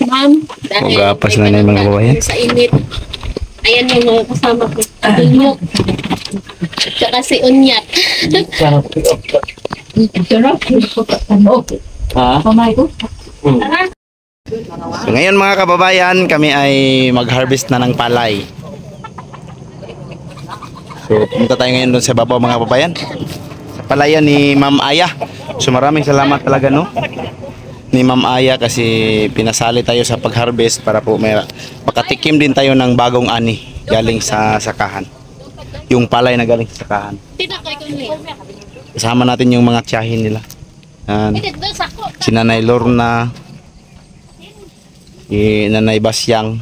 ma'am. Dahil Gapas na na yung mga kababayan. sa init. Ayan yung mga kasama ko. Dunyok. Tsaka si Unyat. Ha? So ngayon mga kababayan, kami ay mag-harvest na ng palay. So punta tayo ngayon doon sa babaw mga kababayan. Sa palayan ni Ma'am Aya. So maraming salamat talaga no ni Ma'am Aya kasi pinasali tayo sa pag-harvest para po may makatikim din tayo ng bagong ani galing sa sakahan. Yung palay na galing sa sakahan. Kasama natin yung mga tiyahin nila. Si Nanay Lorna, si Nanay Basyang.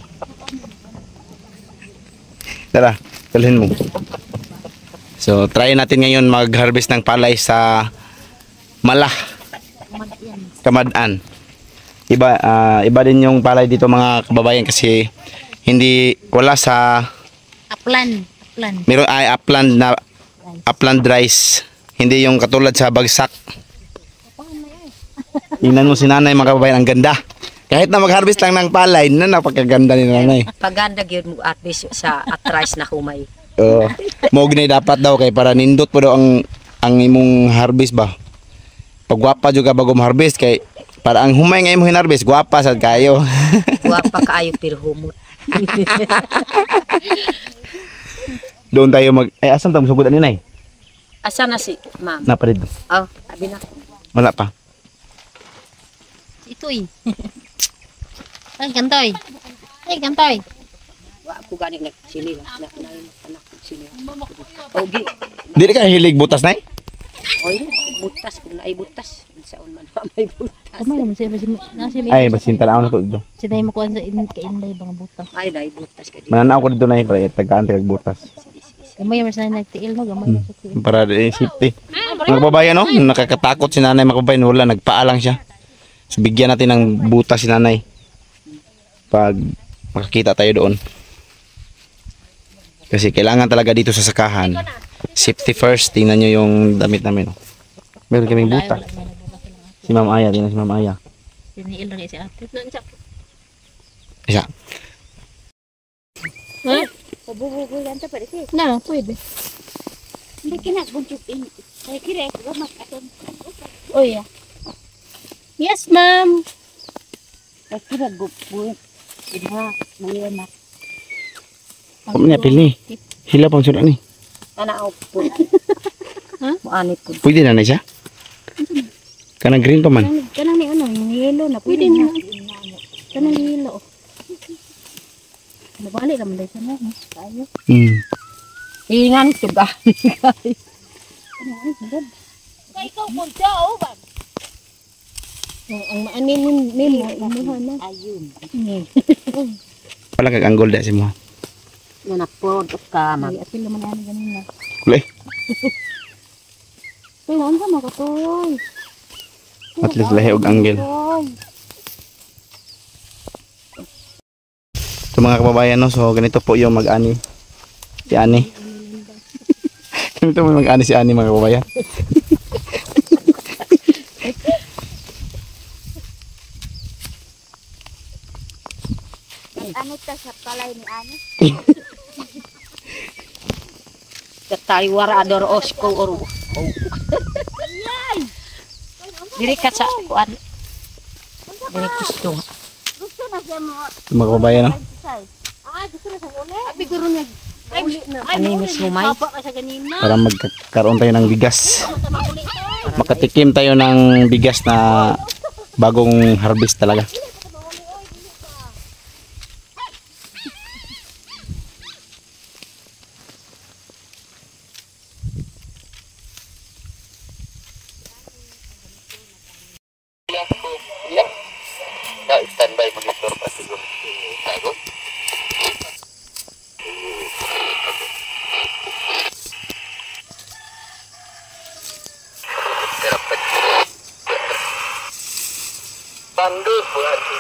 Tara, talhin mo. So, try natin ngayon mag-harvest ng palay sa Malah, Kamadaan. Iba din yung palay dito mga kababayan kasi wala sa Upland. meron ay upland rice. Hindi yung katulad sa bagsak. Tingnan mo si nanay mga kababayan, ang ganda. Kahit na mag-harvest lang ng palay, napakaganda ni nanay. Paganda gyud mo at least sa atras na humay. Mognay dapat daw kay para nindot po daw ang imong harvest ba. Pag gwapa jud ka bago harvest kay para ang humay nga imong harvest gwapa sad kayo. Guwapa kaayo pero humot. Doon tayo asan ta musugod ani nay? Asa na si ma'am? Naparid. Oh, abi na. Wala pa. Itoy. Ay gantoy. Wa ko gani nagsili na anak sili. Ogi. Dili ka hilig butas nay? Oy, butas kung naay butas. Saon man may butas. Kamay naman siya Ay basinta na ako na to dito. sinay mo kuan sa kainday bang butas. Ay nay butas ka di. Mananaw ko dito nay para tagaan tag butas. Kamay naman sa nagtiil no gamay sa tiil. Para safety. Mga kababayan no, nakakatakot si nanay mga kababayan, wala nagpaalang siya. So bigyan natin ng butas si nanay. Pag makakita tayo doon. Kasi kailangan talaga dito sa sakahan. Safety first. Tingnan nyo yung damit namin. Meron kaming butas. Si Ma'am Aya. Tingnan si Ma'am Aya. Siniil lang si ate. Isa. Ha? Pabubugoy yan to pwede siya. Na, pwede. Hindi kinagbujukin. Kaya kira, gamak atin. Oh yeah. Yes, ma'am. Kaya kira, bubugoy. Ina, ngayon na. Kung niya pili. Hila pang surat ni. Ana po. Ha? Muanit ko. Pwede na na siya? Kanang green pa man. Kanang ni ano, yung yellow na. Pwede na. Kanang yellow. Nabalik naman dahil siya na. Tayo. Ingan to ga. Kaya ikaw kung siya, oh, ba? Ang maanin mo, imuha na. Ayun. Wala kag anggol da si mo. Nanapod ka mag. Ay, apil naman yan ganun na. Kulay. Pero ano ka makatoy? At least lahi og anggel. So mga kababayan no, so ganito po yung mag-ani. Si Ani. Ganito mo mag-ani si Ani mga kababayan. Ano ta sa palay ni Ani? Katay warador osko oru. Diri ka sa kuan. Diri gusto. Gusto na siya mo. Mga kababayan no. Gusto na sa uli. Abi guro niya. Ay, Ani mismo may. papa ka sa ganina. Para magkaroon tayo ng bigas. Makatikim tayo ng bigas na bagong harvest talaga. Standby monitor pa siguro. Tago. Pandu buat ya.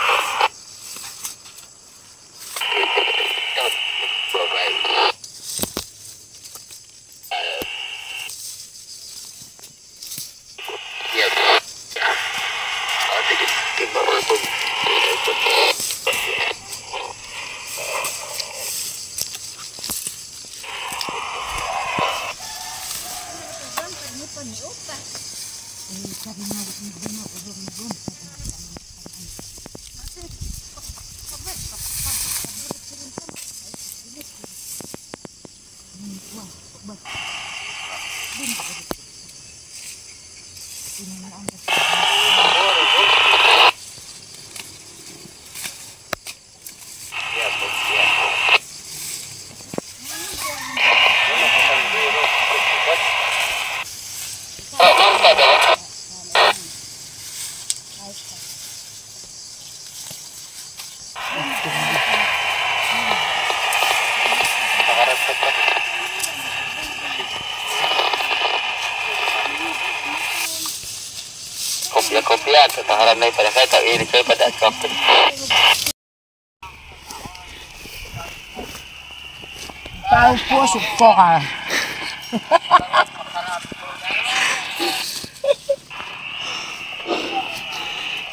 yan. Kakaharam na pada saya tak ini saya pada kapten. Tao po, suko ka.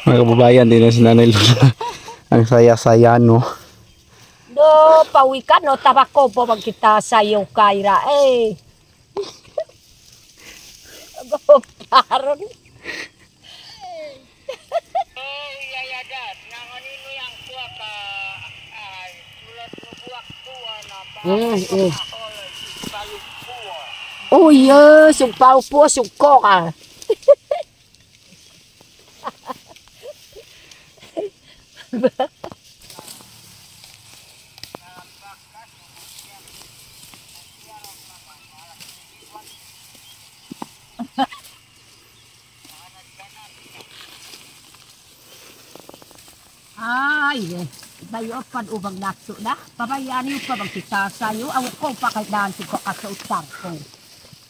Mga kababayan, din na si Nanay Lola. Ang saya-saya, no? Do, pawikan no, tabako po pag kita sayo kaira. Paron. Oh iya, sumpaw po, suko ka. Ay, bayo pan ubang nakso na. Pabayaan niyo pa bang kita sayo. Ang ko pa kay daan si ko kasuutang ko.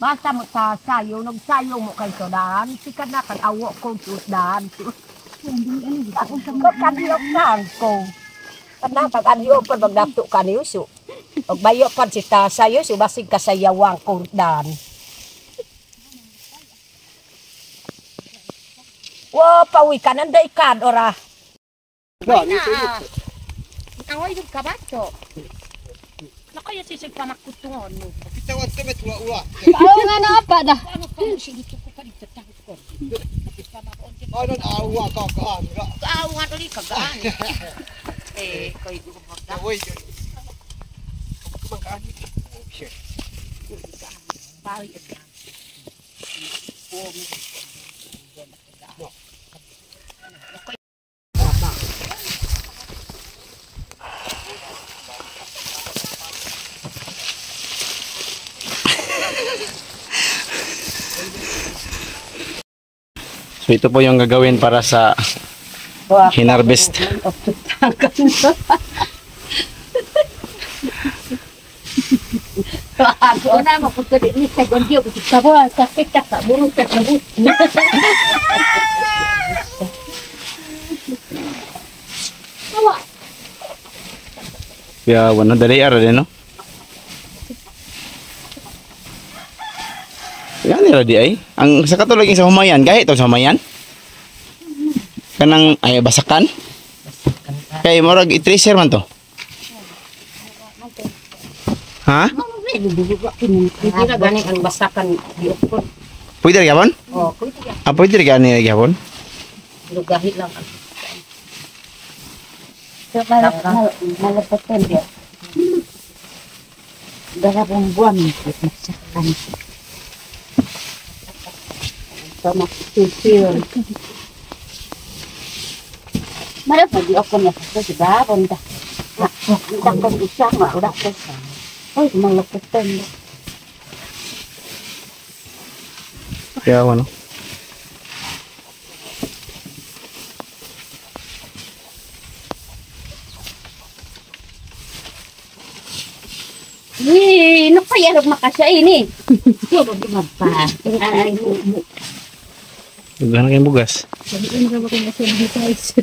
Basta mo ta sayo, nagsayo mo kay to daan. Sikat na kang awo ko tuot daan. Ako sa mga kaniyok daan ko. Kana pag aniyo pa bang nakso kaniyo so. Pag bayo pan si ta sayo, so basig kasayawang ko daan. Wo, pawikan anday kan ora. Away yung kabato. Nakaya sisig pa makutungon mo. Kita waktu met ua. Oo nga na pa da. Ano pa sige ko pa dito takot ko. Ano awa ka ka. Kaawan ulit kagaan. Koy ko magda. Woi. Bawi ka. So ito po yung gagawin para sa hinarvest. Ako na mo pag ni sa gondyo ko sa ba sa kita ka burong ka sabut. Kaya wala dari ara din, no? Yan nila di ay. Ang sa katulog sa humayan, kahit ito sa humayan. Kanang ay basakan. Kay murag i-tracer man to. Ha? Hindi na ganing ang basakan. Pwede rin gapon? Oh, pwede yan. Ah, pwede rin gapon? Lugahi lang. So malapatan dia. Dalawang buwan masakan. Sama sisir. Mara pa di ako na sa sigaron ta. Ang kong isa nga ura ko sa. Ay, malapatan. Kaya ano? Ano kaya makasya ini? Mapa. Ay, Gana kayong bugas. sabihin ko ba kung nasa size.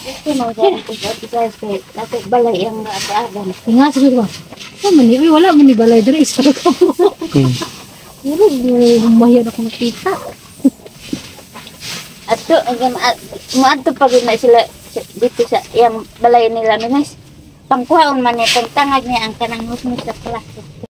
Ito mo dyan ko sa size. Dapat balay ang aga-aga. Nga siguro ba? Wala man ni balay dito. Isa ko. Wala, humayan ako nakita. Ato, maadto pag na sila dito sa yung balay nila, guys. Pangkuhaon man itong tangag niya ang kanang musmus sa plastic.